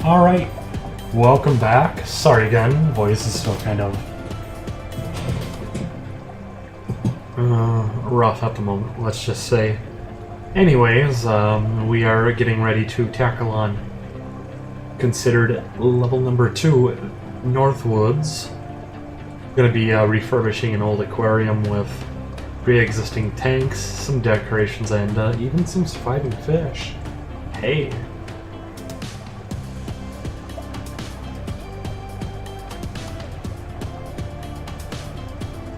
Alright, welcome back. Sorry again, voice is still kind of rough at the moment, let's just say. Anyways, we are getting ready to tackle on considered level number 2, Northwoods. Going to be refurbishing an old aquarium with pre-existing tanks, some decorations, and even some surviving fish. Hey!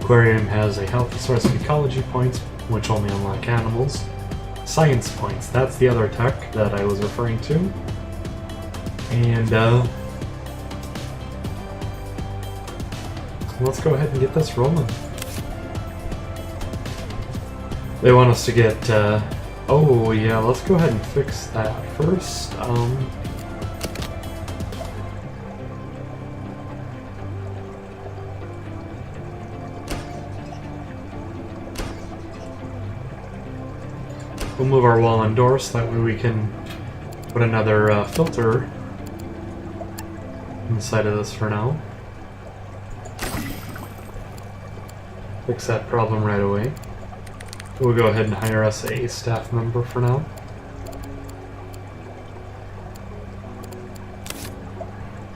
Aquarium has a healthy source of ecology points, which only unlock animals. Science points, that's the other tech that I was referring to. And let's go ahead and get this rolling. They want us to get, oh yeah, let's go ahead and fix that first. We'll move our wall and door so that way we can put another filter inside of this for now. Fix that problem right away. We'll go ahead and hire us a staff member for now.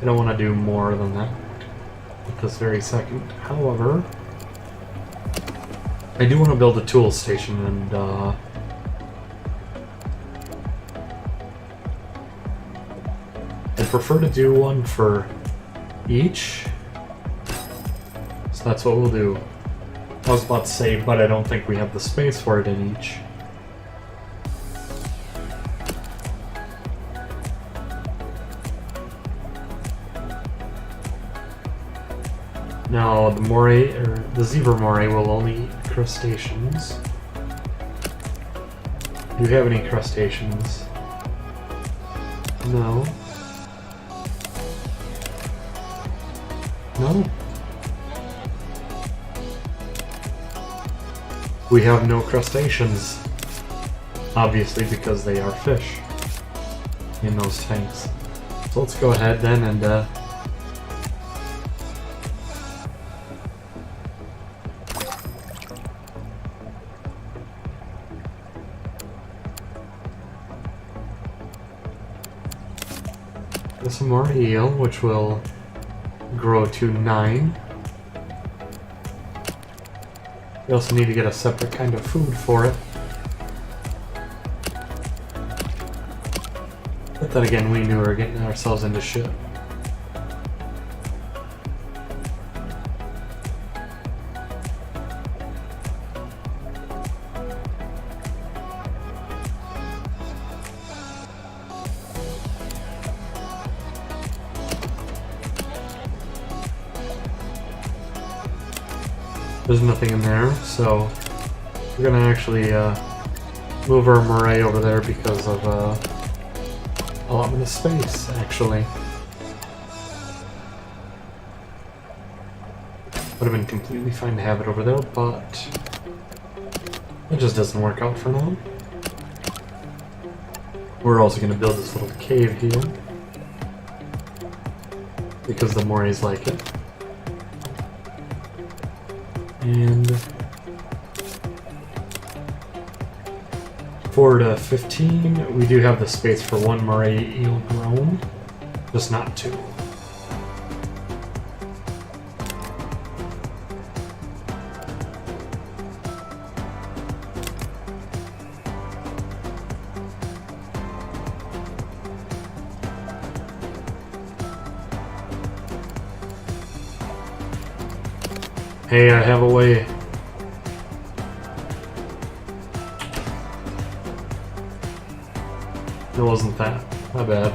I don't want to do more than that at this very second. However, I do want to build a tool station, and I'd prefer to do one for each, so that's what we'll do. I was about to say, but I don't think we have the space for it in each. Now, the moray, or the zebra moray, will only eat crustaceans. Do you have any crustaceans? No. No. We have no crustaceans, obviously, because they are fish in those tanks. So let's go ahead then and get some more eel, which will grow to 9. We also need to get a separate kind of food for it. But then again, we knew we were getting ourselves into shit. There's nothing in there, so we're gonna actually move our moray over there because of allotment of space, actually. Would have been completely fine to have it over there, but it just doesn't work out for now. We're also gonna build this little cave here because the morays like it. And 4 to 15, we do have the space for 1 moray eel grown, just not 2. Hey, I have a way. It wasn't that. My bad.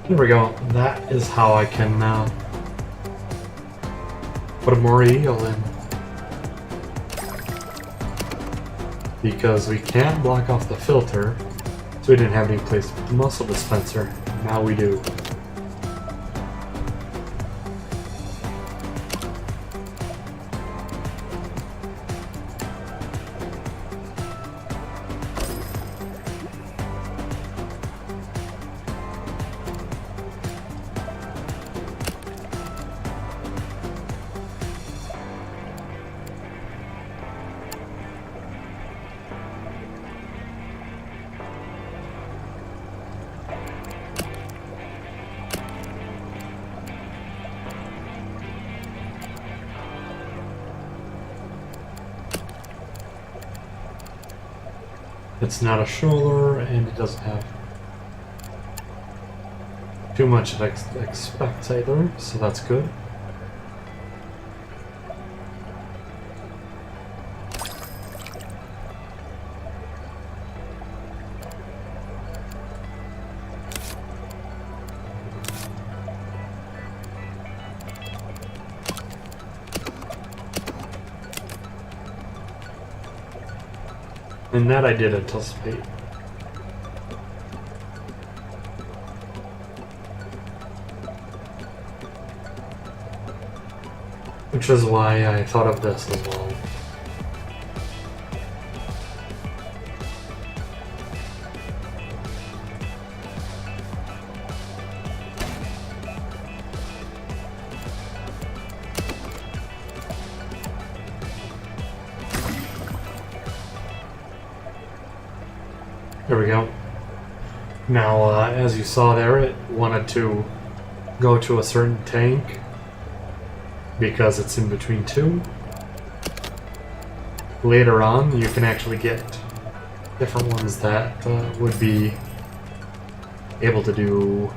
There we go. That is how I can put a more eel in. Because we can't block off the filter, so we didn't have any place to put the mussel dispenser. Now we do. It's not a shoulder, and it doesn't have too much it expects either, so that's good. And that I did anticipate. Which is why I thought of this as well. There we go. Now, as you saw there, it wanted to go to a certain tank because it's in between two. Later on, you can actually get different ones that would be able to do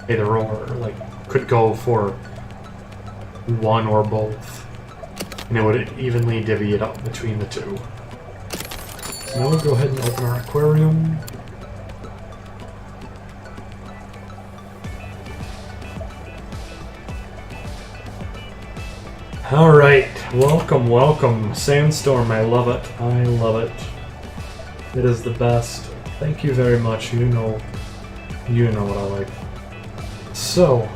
either or, like, could go for one or both, and it would evenly divvy it up between the two. So now we'll go ahead and open our aquarium. Alright, welcome, welcome. Sandstorm, I love it. I love it. It is the best. Thank you very much. You know what I like. So,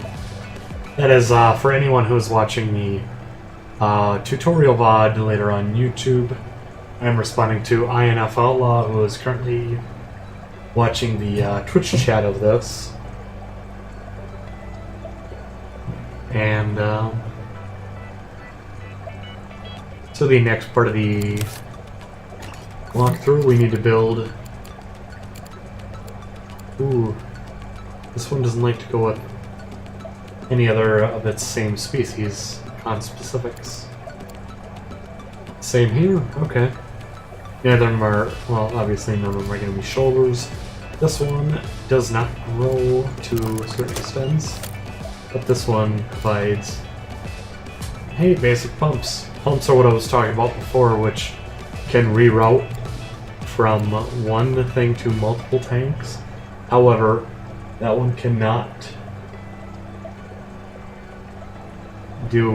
that is for anyone who's watching the tutorial VOD later on YouTube. I'm responding to INF Outlaw, who is currently watching the Twitch chat of this. And so the next part of the walkthrough, we need to build... Ooh, this one doesn't like to go with any other of its same species, conspecifics. Same here, okay. Neither of them are, well, obviously none of them are going to be shoulders. This one does not grow to certain extents, but this one provides, hey, basic pumps. Pumps are what I was talking about before, which can reroute from one thing to multiple tanks. However, that one cannot do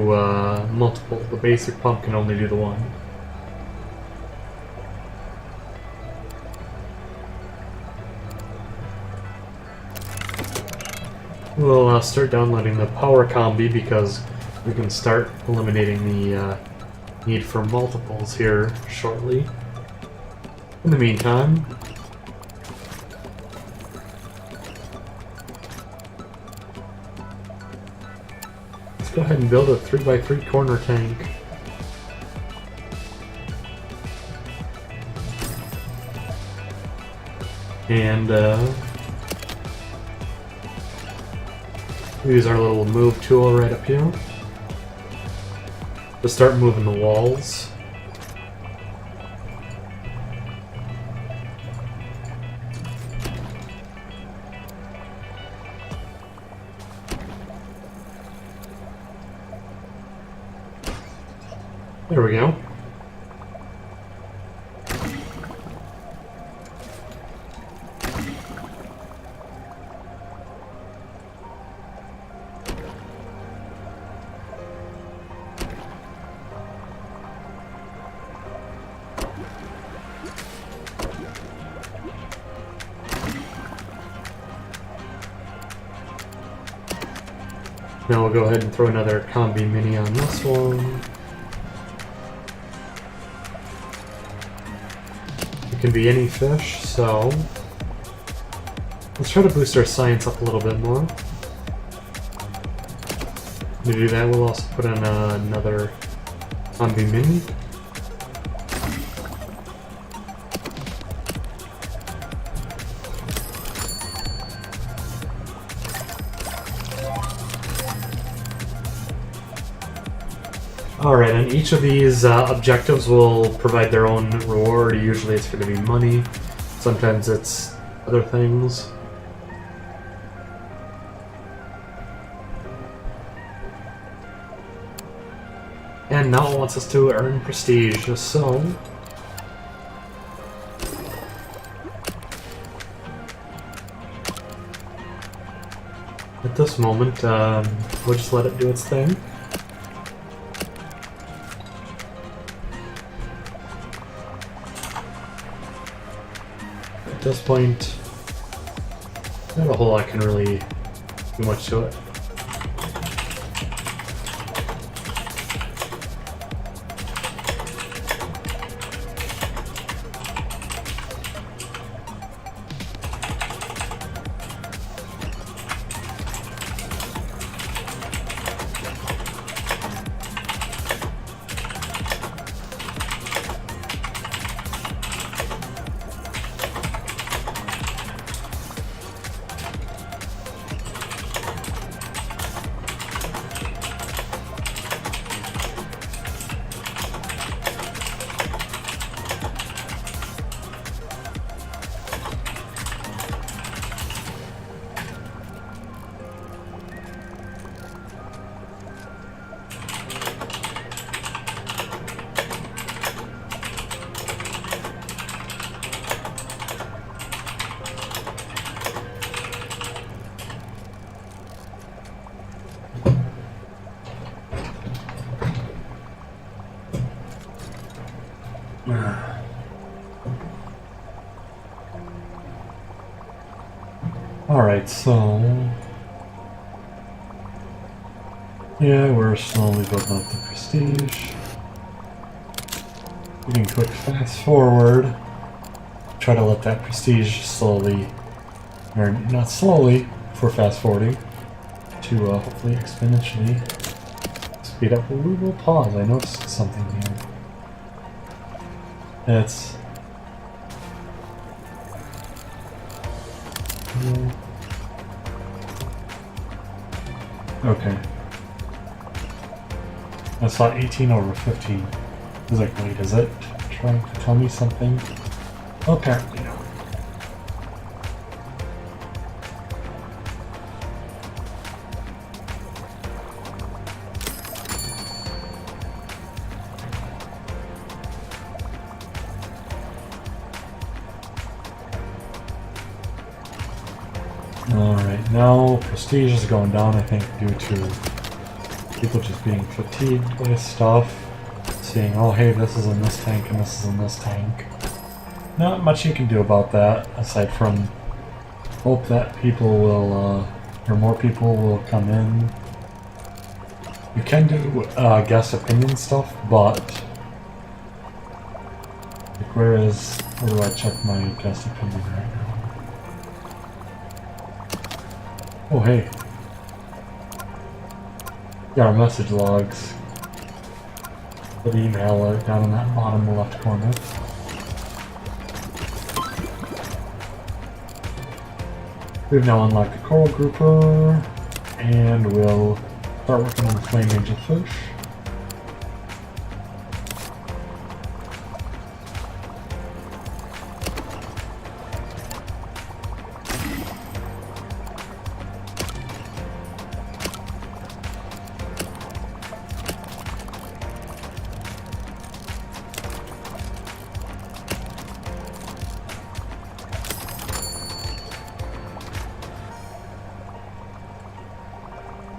multiple. The basic pump can only do the one. We'll start downloading the power combi because we can start eliminating the need for multiples here shortly. In the meantime, let's go ahead and build a 3x3 corner tank. And use our little move tool right up here to start moving the walls. There we go. Now we'll go ahead and throw another combi mini on this one. It can be any fish, so let's try to boost our science up a little bit more. To do that, we'll also put in another combi mini. Alright, and each of these objectives will provide their own reward. Usually it's going to be money, sometimes it's other things. And now it wants us to earn prestige, so at this moment, we'll just let it do its thing. At this point, not a whole lot can really do much to it. Alright, so yeah, we're slowly building up the prestige. We can quick fast forward, try to let that prestige slowly, or not slowly, for fast forwarding, to hopefully exponentially speed up. We will pause. I noticed something here. That's okay. I saw 18 over 15. I was like, wait, is it trying to tell me something? Apparently not. Alright, now prestige is going down, I think, due to people just being fatigued by stuff. Seeing, oh hey, this is in this tank and this is in this tank. Not much you can do about that, aside from hope that people will, or more people will come in. You can do guest opinion stuff, but like, where do I check my guest opinion right now? Oh hey. Yeah, our message logs. For the email down in that bottom left corner. We've now unlocked the coral grouper, and we'll start working on the flame angel fish.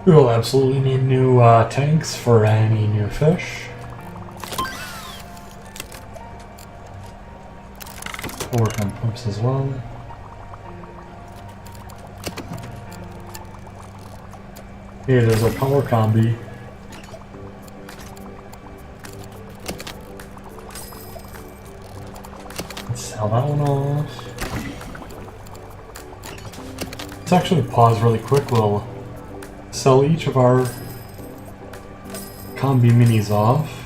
We will absolutely need new tanks for any new fish. We'll work on pumps as well. Here, there's our power combi. Let's sell that one off. Let's actually pause really quick. We'll sell each of our combi minis off.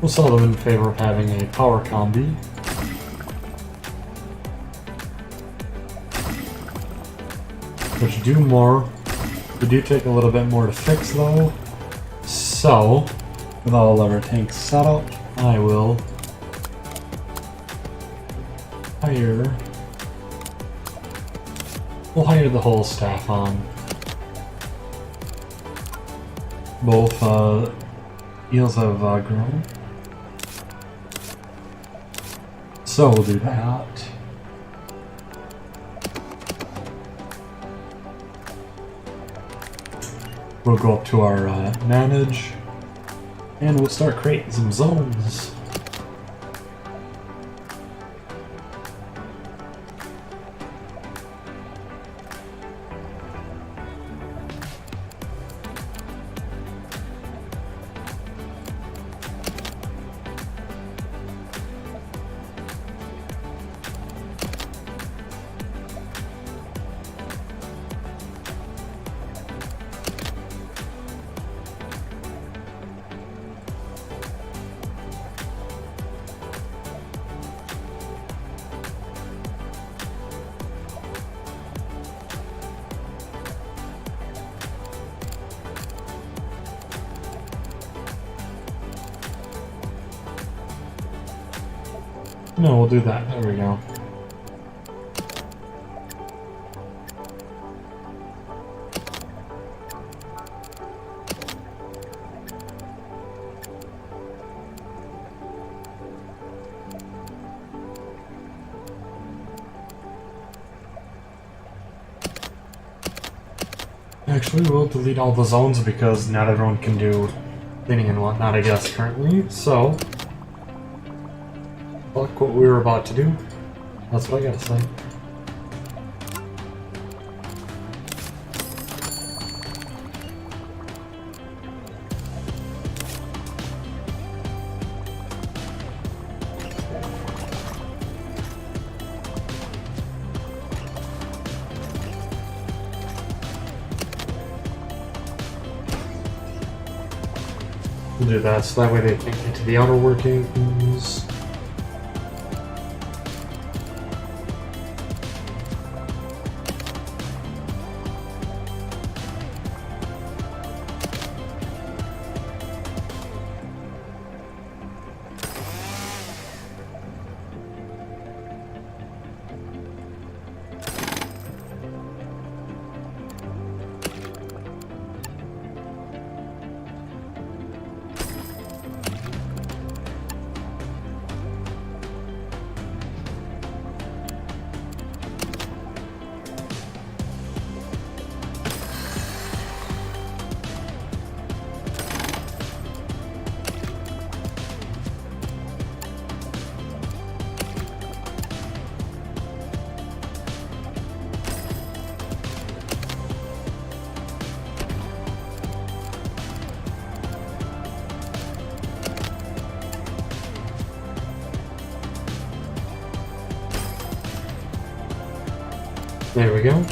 We'll sell them in favor of having a power combi. Which do more. They do take a little bit more to fix though. So, with all of our tanks set up, I will hire... We'll hire the whole staff on. Both eels have grown. So we'll do that. We'll go up to our manage, and we'll start creating some zones. No, we'll do that. There we go. Actually, we'll delete all the zones because not everyone can do cleaning and whatnot, I guess, currently. So, fuck what we were about to do. That's what I gotta say. We'll do that so that way they can't get to the outer workings. There we go.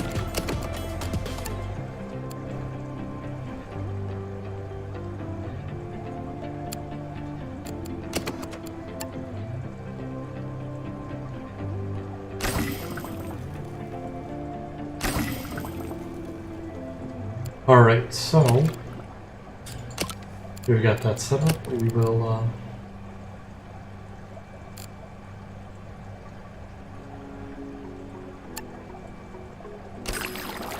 Alright, so we've got that set up. We will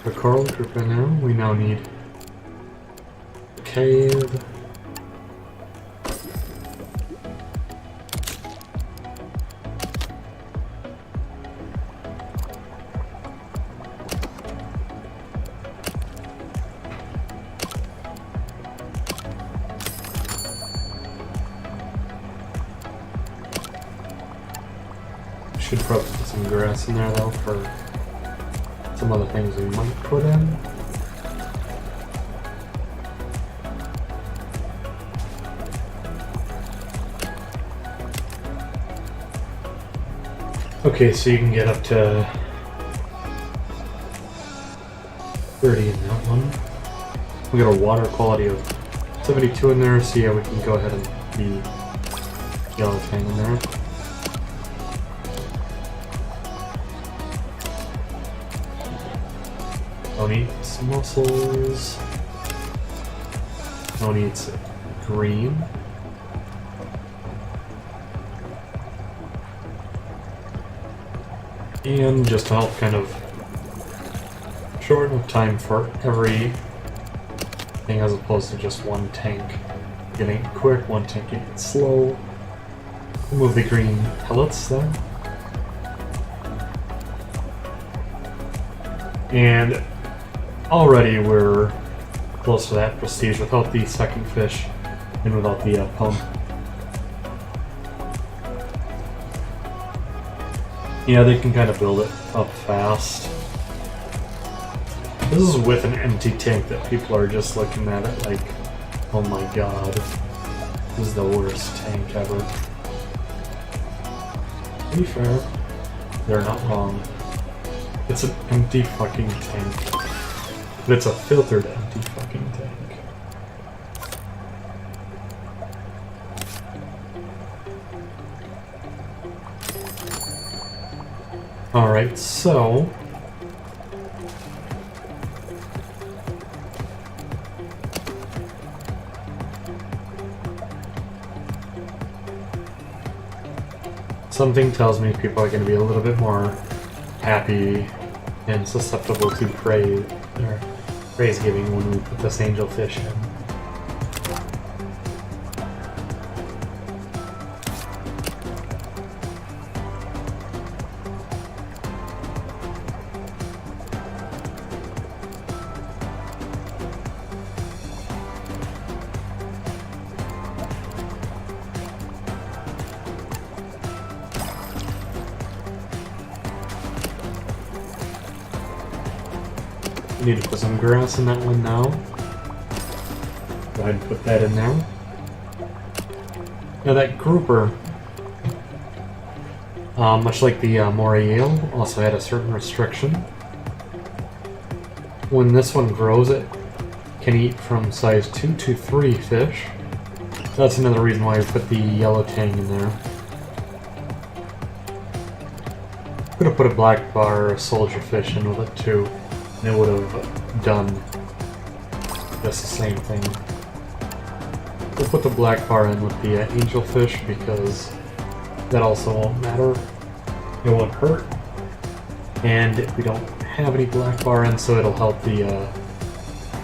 the coral group in now. We now need a cave. should probably put some grass in there though for some other things we might put in. Okay, so you can get up to 30 in that one. We got a water quality of 72 in there, so yeah, we can go ahead and the yellow tang in there. No need some mussels. No need some green. And just to help kind of shorten up time for every thing as opposed to just one tank getting quick, one tank getting slow. Remove the green pellets there. And already we're close to that prestige without the second fish and without the pump. Yeah, they can kind of build it up fast. This is with an empty tank that people are just looking at it like, oh my god, this is the worst tank ever. To be fair, they're not wrong. It's an empty fucking tank. But it's a filtered empty fucking tank. Alright, so something tells me people are going to be a little bit more happy and susceptible to praise giving when we put this angelfish in. Need to put some grass in that one now. Go ahead and put that in there. Now that grouper, much like the Moriel, also had a certain restriction. When this one grows, it can eat from size 2 to 3 fish. That's another reason why I put the yellow tang in there. I'm gonna put a black bar or a soldier fish in with it too. And it would have done just the same thing. We'll put the black bar in with the angelfish because that also won't matter. It won't hurt. And we don't have any black bar in, so it'll help the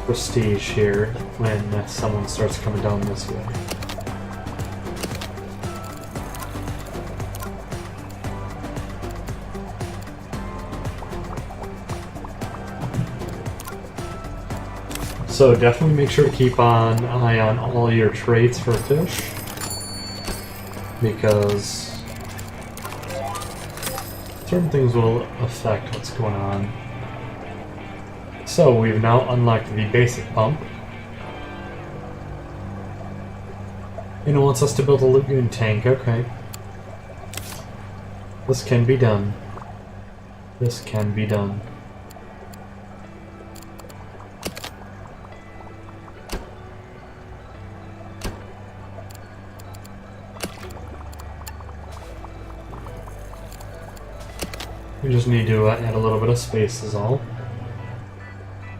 prestige here when someone starts coming down this way. So definitely make sure to keep an eye on all your traits for fish, because certain things will affect what's going on. So we've now unlocked the basic pump. And it wants us to build a lagoon tank, okay. This can be done. This can be done. We just need to add a little bit of space is all.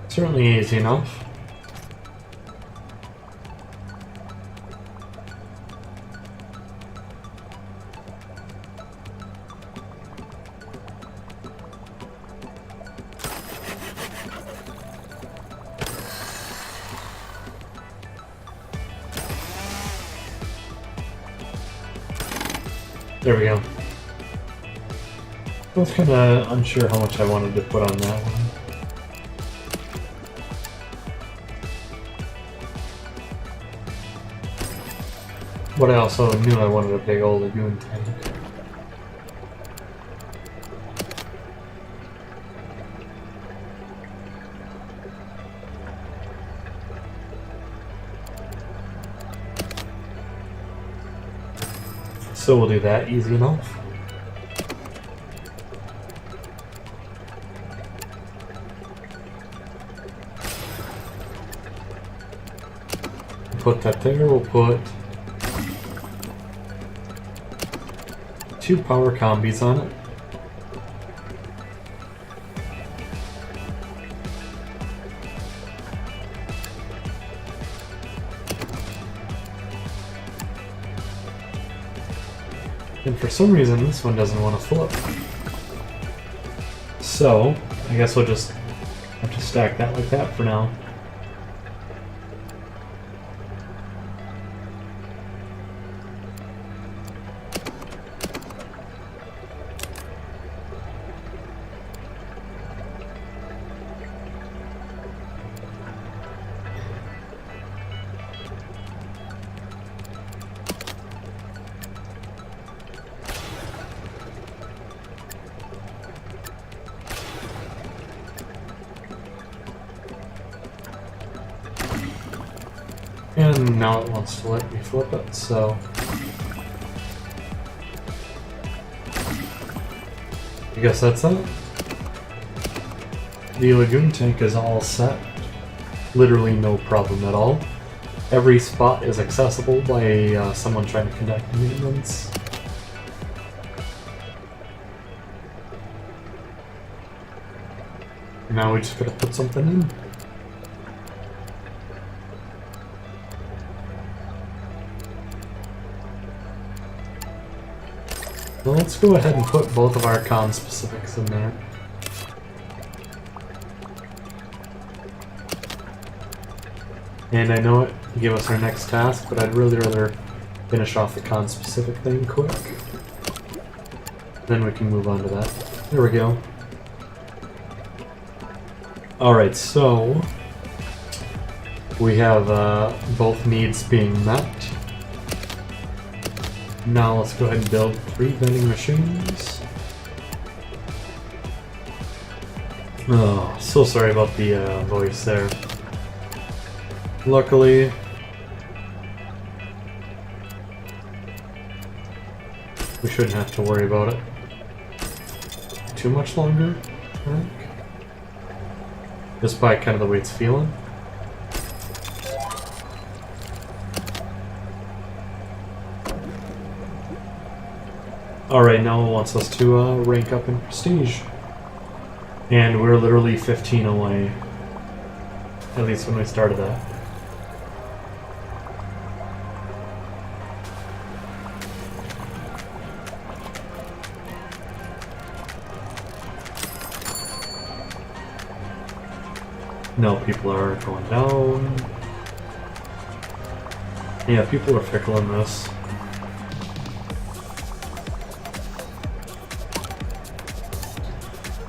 Certainly easy enough. There we go. I was kind of unsure how much I wanted to put on that one. But I also knew I wanted a big old lagoon tank. So we'll do that, easy enough. Put that there, we'll put 2 power combis on it. And for some reason, this one doesn't want to flip. So, I guess we'll just have to stack that like that for now. And now it wants to let me flip it, so I guess that's it. The lagoon tank is all set. Literally no problem at all. Every spot is accessible by someone trying to conduct maintenance. Now we just gotta put something in. Well, let's go ahead and put both of our con specifics in there. And I know it gave us our next task, but I'd really rather finish off the con specific thing quick. Then we can move on to that. There we go. Alright, so we have both needs being met. Now let's go ahead and build 3 vending machines. Oh, so sorry about the voice there. Luckily, we shouldn't have to worry about it too much longer, I think. Just by kind of the way it's feeling. Alright, now it wants us to rank up in prestige. And we're literally 15 away. At least when we started that. No, people are going down. Yeah, people are fickle in this.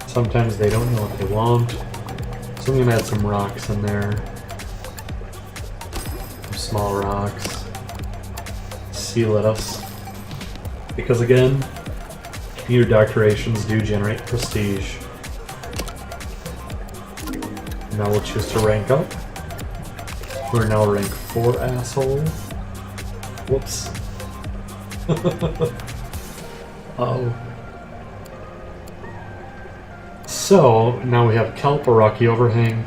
Sometimes they don't know what they want. So I'm gonna add some rocks in there. Some small rocks. Sea lettuce. Because again, your decorations do generate prestige. Now we'll choose to rank up. We're now rank 4, asshole. Whoops. Uh-oh. So, now we have kelp, a rocky overhang,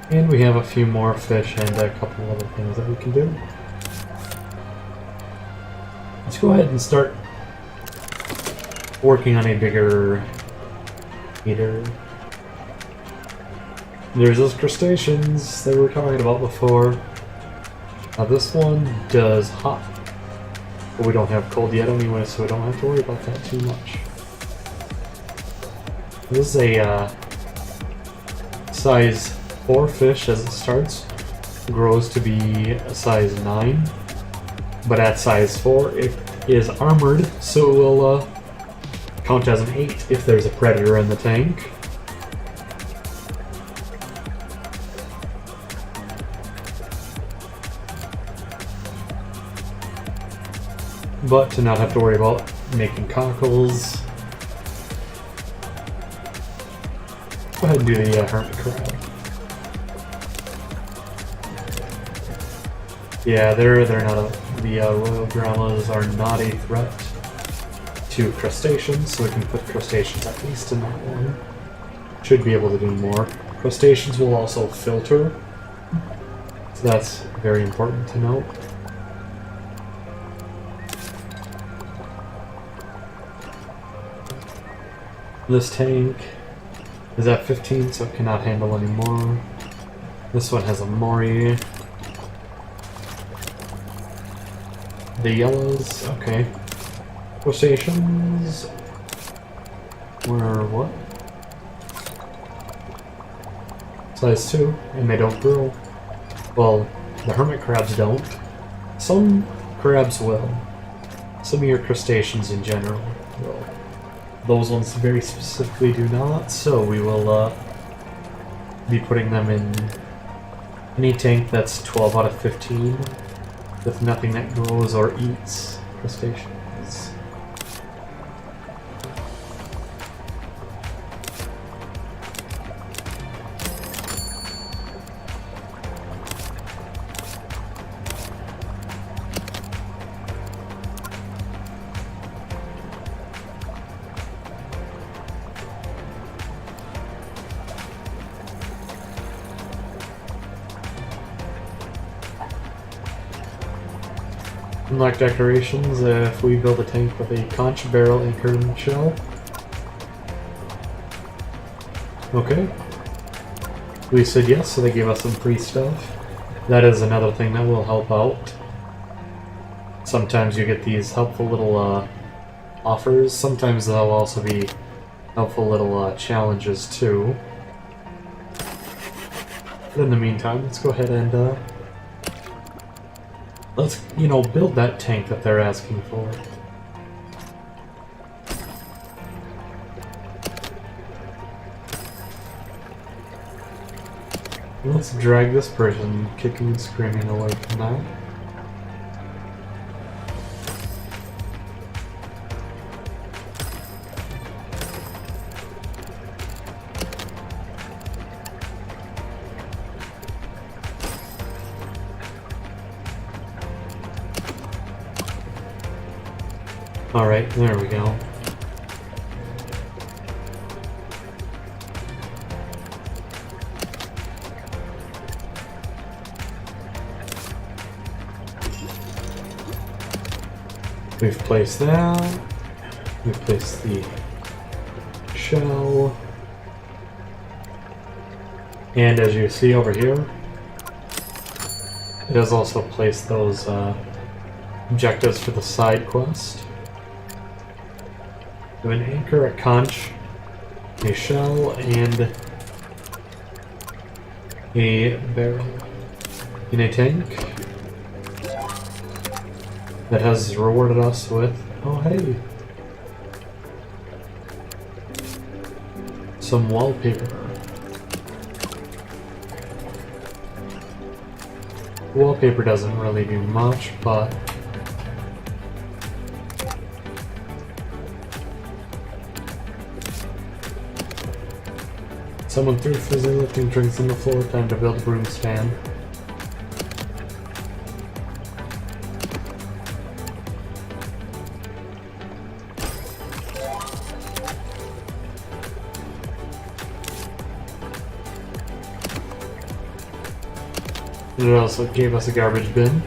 and we have a few more fish and a couple other things that we can do. Let's go ahead and start working on a bigger eater. There's those crustaceans that we were talking about before. Now this one does hot, but we don't have cold yet anyway, so we don't have to worry about that too much. This is a size 4 fish as it starts, grows to be a size 9, but at size 4 it is armored, so it will count as an 8 if there's a predator in the tank. But to not have to worry about making cockles. Go ahead and do the hermit crab. Yeah, they're not the royal grommas are not a threat to crustaceans, so we can put crustaceans at least in that one. Should be able to do more. Crustaceans will also filter, so that's very important to note. This tank is at 15, so it cannot handle any more. This one has a Mori. The yellows, okay. Crustaceans were what? Size 2, and they don't grow. Well, the hermit crabs don't. Some crabs will. Some of your crustaceans in general will. Those ones very specifically do not, so we will be putting them in any tank that's 12 out of 15 with nothing that grows or eats crustaceans. Unlock decorations if we build a tank with a conch barrel anchored in the shell. Okay. We said yes, so they gave us some free stuff. That is another thing that will help out. Sometimes you get these helpful little offers. Sometimes there'll also be helpful little challenges too. But in the meantime, let's go ahead and let's, build that tank that they're asking for. Let's drag this person kicking and screaming away from that. Alright, there we go. We've placed that. We've placed the shell. And as you see over here, it has also placed those objectives for the side quest. We have an anchor, a conch, a shell, and a barrel in a tank that has rewarded us with, oh hey, some wallpaper. Wallpaper doesn't really do much, but someone threw fizzy lifting drinks on the floor. Time to build a broom stand. And it also gave us a garbage bin.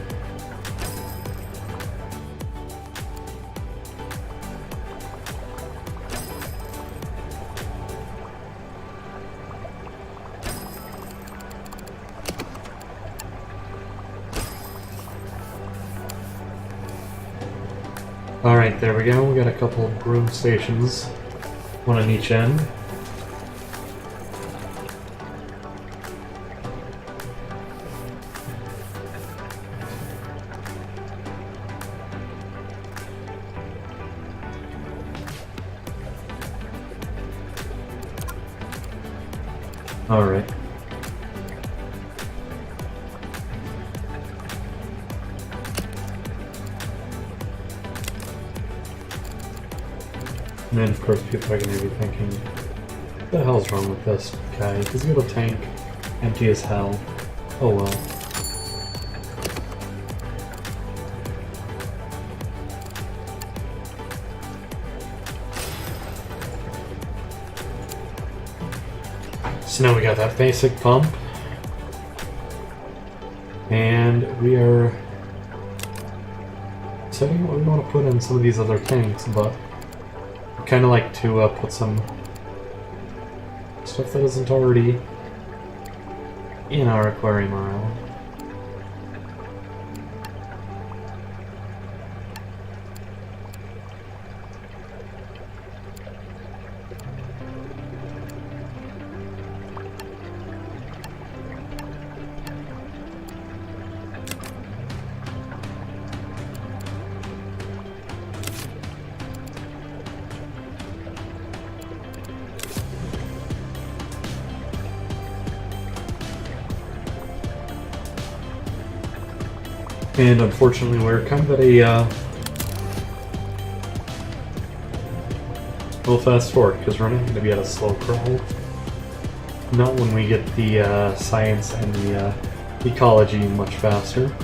Alright, there we go. We got a couple of broom stations, one on each end. Alright. And then, of course, people are going to be thinking, what the hell's wrong with this guy? He's got a tank, empty as hell. Oh well. So now we got that basic pump. And we are deciding what we want to put in some of these other tanks, but I kind of like to put some stuff that isn't already in our aquarium around. And unfortunately, we're kind of at a little fast forward because we're not going to be at a slow crawl. Not when we get the science and the ecology much faster.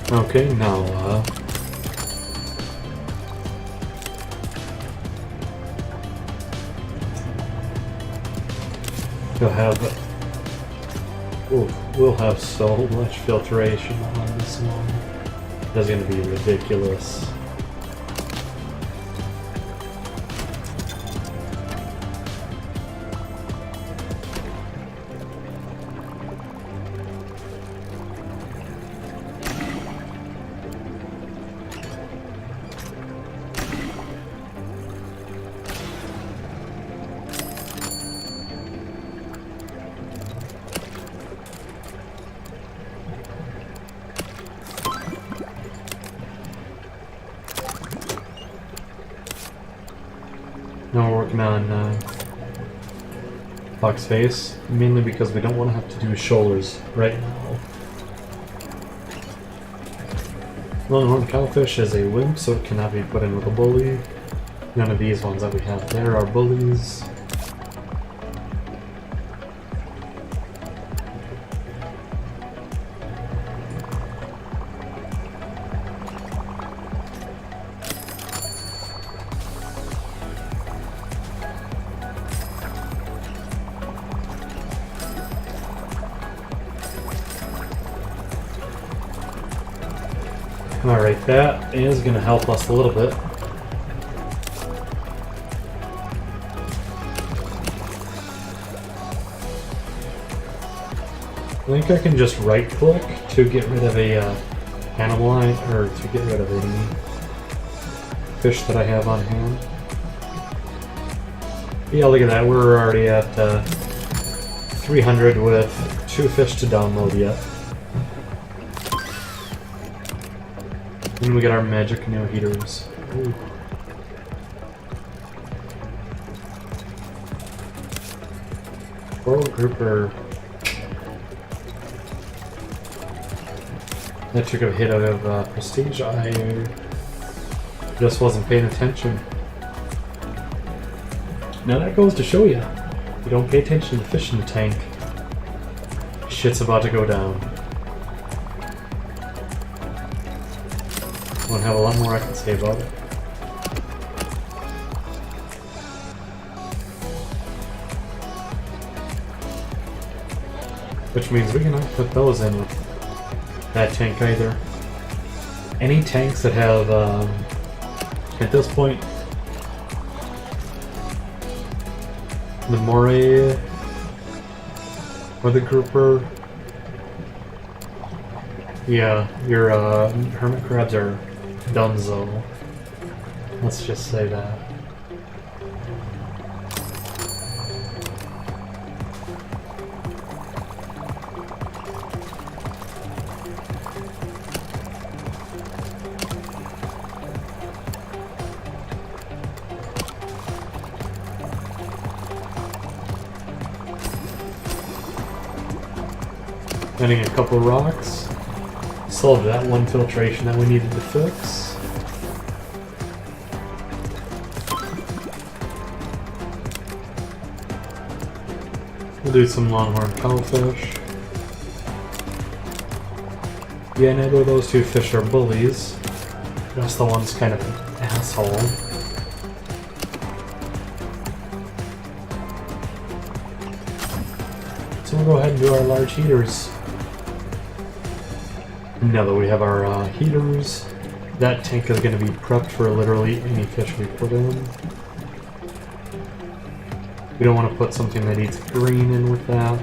Okay, now, we'll have so much filtration on this one. That's gonna be ridiculous. Now we're working on Fox face, mainly because we don't want to have to do shoulders right now. Longhorn cowfish is a wimp, so it cannot be put in with a bully. None of these ones that we have there are bullies. Alright, that is going to help us a little bit. I think I can just right click to get rid of a animal line, or to get rid of any fish that I have on hand. Yeah, look at that, we're already at 300 with 2 fish to download yet. And we get our magic no heaters. Ooh. Coral grouper. That took a hit out of prestige. I just wasn't paying attention. Now that goes to show you, you don't pay attention to the fish in the tank, shit's about to go down. I won't have a lot more I can say about it. Which means we cannot put those in with that tank either. Any tanks that have, at this point, the moray or the grouper, yeah, your hermit crabs are donezo. Let's just say that. Adding a couple rocks. Solved that one filtration that we needed to fix. We'll do some longhorn cowfish. Yeah, neither of those two fish are bullies. Just the one's kind of an asshole. So we'll go ahead and do our large heaters. Now that we have our heaters, that tank is going to be prepped for literally any fish we put in. We don't want to put something that eats green in with that.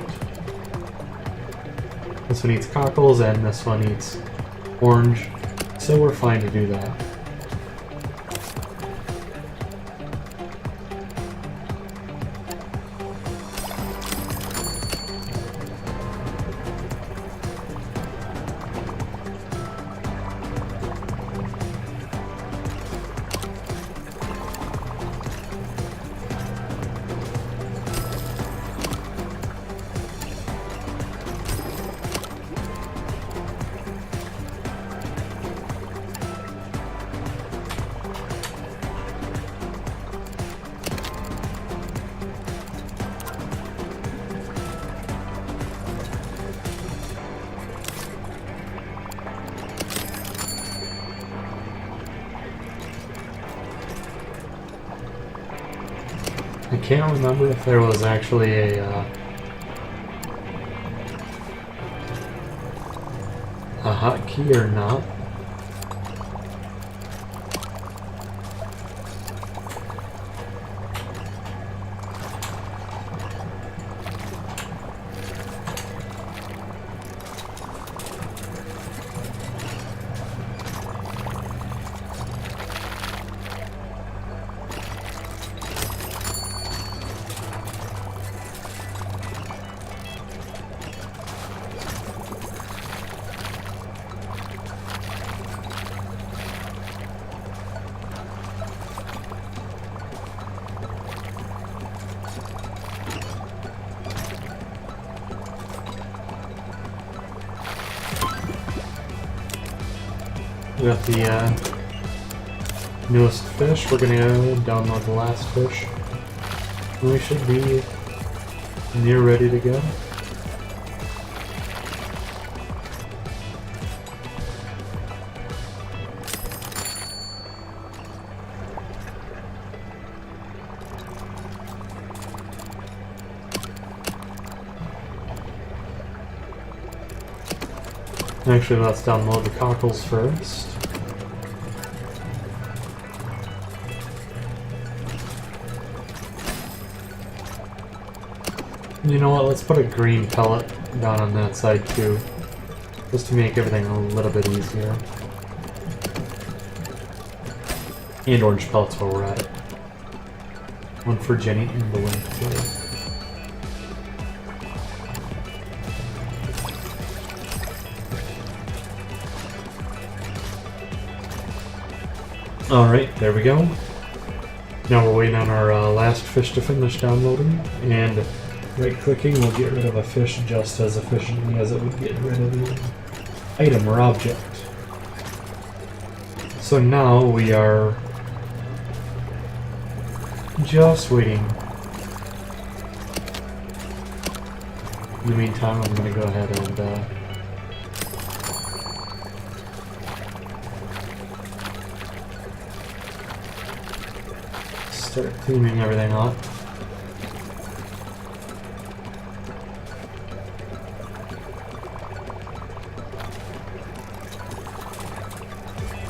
This one eats cockles and this one eats orange, so we're fine to do that. I can't remember if there was actually a hotkey or not. We got the newest fish. We're gonna download the last fish. We should be near ready to go. Actually, let's download the cockles first. You know what, let's put a green pellet down on that side too, just to make everything a little bit easier. And orange pellets while we're at it. One for Jenny and the one for Joey. Alright, there we go. Now we're waiting on our last fish to finish downloading, and right-clicking will get rid of a fish just as efficiently as it would get rid of the item or object. So now we are just waiting. In the meantime, I'm going to go ahead and start cleaning everything up.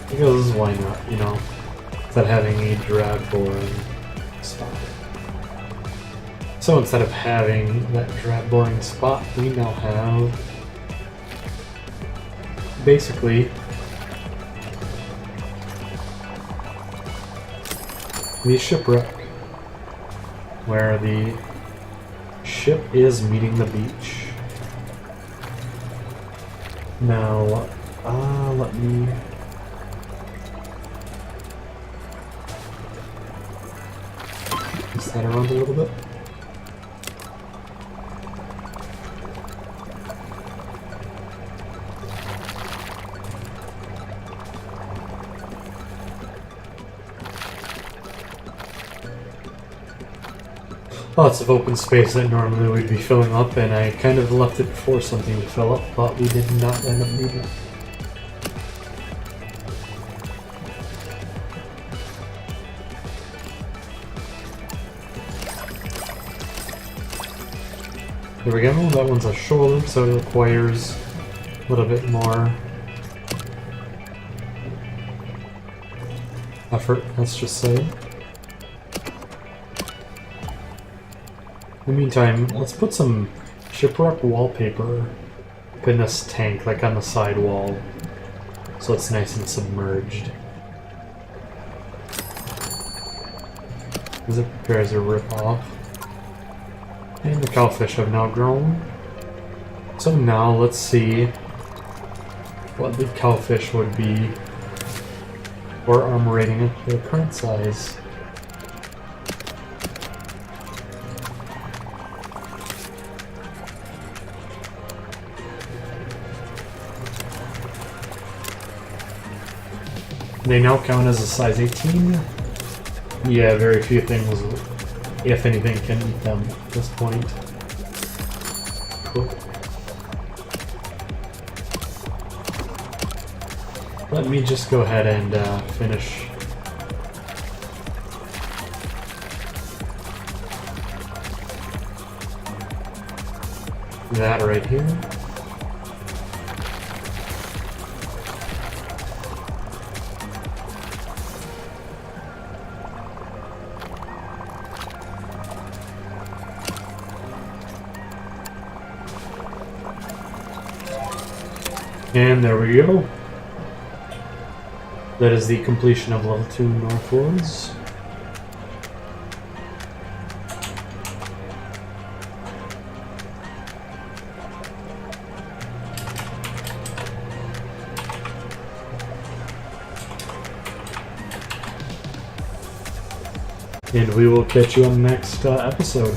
Because why not, you know, instead of having a drag boring spot. So instead of having that drag boring spot, we now have basically the shipwreck, where the ship is meeting the beach. Now, let me twist that around a little bit. lots of open space that normally we'd be filling up, and I kind of left it for something to fill up, but we did not end up needing it. There we go, that one's a shoulder, so it requires a little bit more effort, let's just say. In the meantime, let's put some shipwreck wallpaper up in this tank, like on the side wall, so it's nice and submerged. As it prepares a rip-off. And the cowfish have now grown. So now let's see what the cowfish would be or armor rating at their current size. They now count as a size 18. Yeah, very few things, if anything, can eat them at this point. Cool. Let me just go ahead and finish that right here. And there we go. That is the completion of level 2 Northwoods. And we will catch you on the next episode.